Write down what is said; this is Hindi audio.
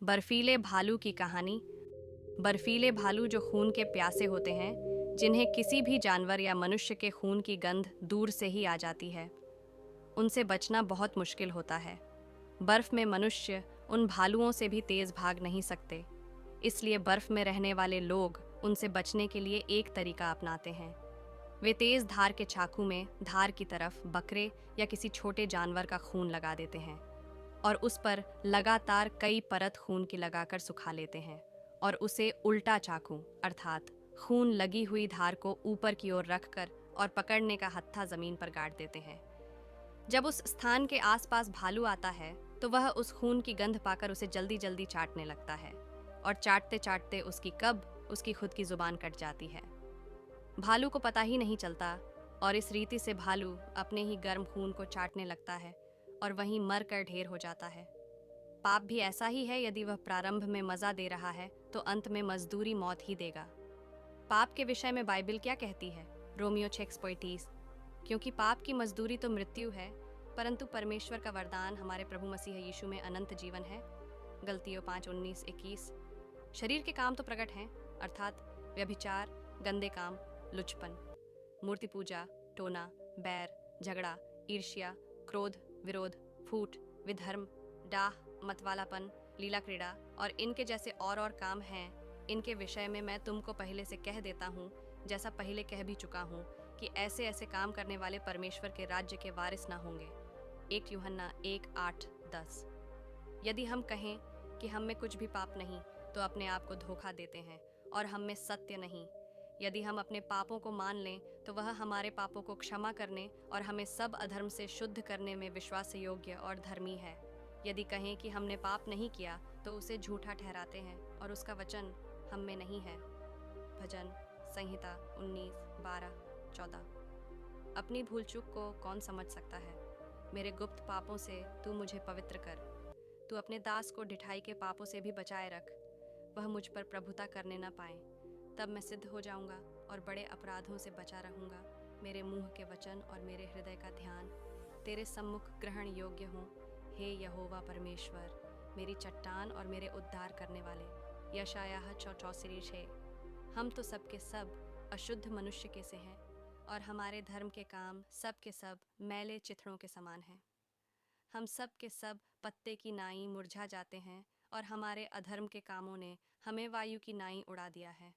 बर्फीले भालू की कहानी। बर्फीले भालू जो खून के प्यासे होते हैं, जिन्हें किसी भी जानवर या मनुष्य के खून की गंध दूर से ही आ जाती है, उनसे बचना बहुत मुश्किल होता है। बर्फ में मनुष्य उन भालुओं से भी तेज भाग नहीं सकते, इसलिए बर्फ में रहने वाले लोग उनसे बचने के लिए एक तरीका अपनाते हैं। वे तेज धार के चाकू में धार की तरफ बकरे या किसी छोटे जानवर का खून लगा देते हैं और उस पर लगातार कई परत खून की लगाकर सुखा लेते हैं और उसे उल्टा चाकू अर्थात खून लगी हुई धार को ऊपर की ओर रखकर और पकड़ने का हत्था जमीन पर गाड़ देते हैं। जब उस स्थान के आसपास भालू आता है तो वह उस खून की गंध पाकर उसे जल्दी जल्दी चाटने लगता है और चाटते चाटते उसकी कब उसकी खुद की जुबान कट जाती है। भालू को पता ही नहीं चलता और इस रीति से भालू अपने ही गर्म खून को चाटने लगता है और वहीं मर कर ढेर हो जाता है। पाप भी ऐसा ही है, यदि वह प्रारंभ में मजा दे रहा है तो अंत में मजदूरी मौत ही देगा। पाप के विषय में बाइबल क्या कहती है? रोमियो 6:30। क्योंकि पाप की मजदूरी तो मृत्यु है, परंतु परमेश्वर का वरदान हमारे प्रभु मसीह यीशु में अनंत जीवन है। गलतियों 5:19-21। शरीर के काम तो प्रकट हैं, अर्थात व्यभिचार, गंदे काम, लुचपन, मूर्ति पूजा, टोना, बैर, झगड़ा, ईर्ष्या, क्रोध, विरोध, फूट, विधर्म, डाह, मतवालापन, लीला क्रीड़ा और इनके जैसे और काम हैं। इनके विषय में मैं तुमको पहले से कह देता हूँ, जैसा पहले कह भी चुका हूँ, कि ऐसे ऐसे काम करने वाले परमेश्वर के राज्य के वारिस ना होंगे। 1 यूहन्ना 1:8-10। यदि हम कहें कि हम में कुछ भी पाप नहीं तो अपने आप को धोखा देते हैं और हम में सत्य नहीं। यदि हम अपने पापों को मान लें तो वह हमारे पापों को क्षमा करने और हमें सब अधर्म से शुद्ध करने में विश्वास योग्य और धर्मी है। यदि कहें कि हमने पाप नहीं किया तो उसे झूठा ठहराते हैं और उसका वचन हम में नहीं है। भजन संहिता 19:12-14। अपनी भूल चूक को कौन समझ सकता है? मेरे गुप्त पापों से तू मुझे पवित्र कर। तू अपने दास को ढिठाई के पापों से भी बचाए रख, वह मुझ पर प्रभुता करने न पाए। तब मैं सिद्ध हो जाऊंगा और बड़े अपराधों से बचा रहूंगा। मेरे मुंह के वचन और मेरे हृदय का ध्यान तेरे सम्मुख ग्रहण योग्य हों। हे यहोवा परमेश्वर, मेरी चट्टान और मेरे उद्धार करने वाले। यशायाह 64:6। हम तो सब के सब अशुद्ध मनुष्य के से हैं और हमारे धर्म के काम सब के सब मैले चिथड़ों के समान हैं। हम सब के सब पत्ते की नाई मुरझा जाते हैं और हमारे अधर्म के कामों ने हमें वायु की नाई उड़ा दिया है।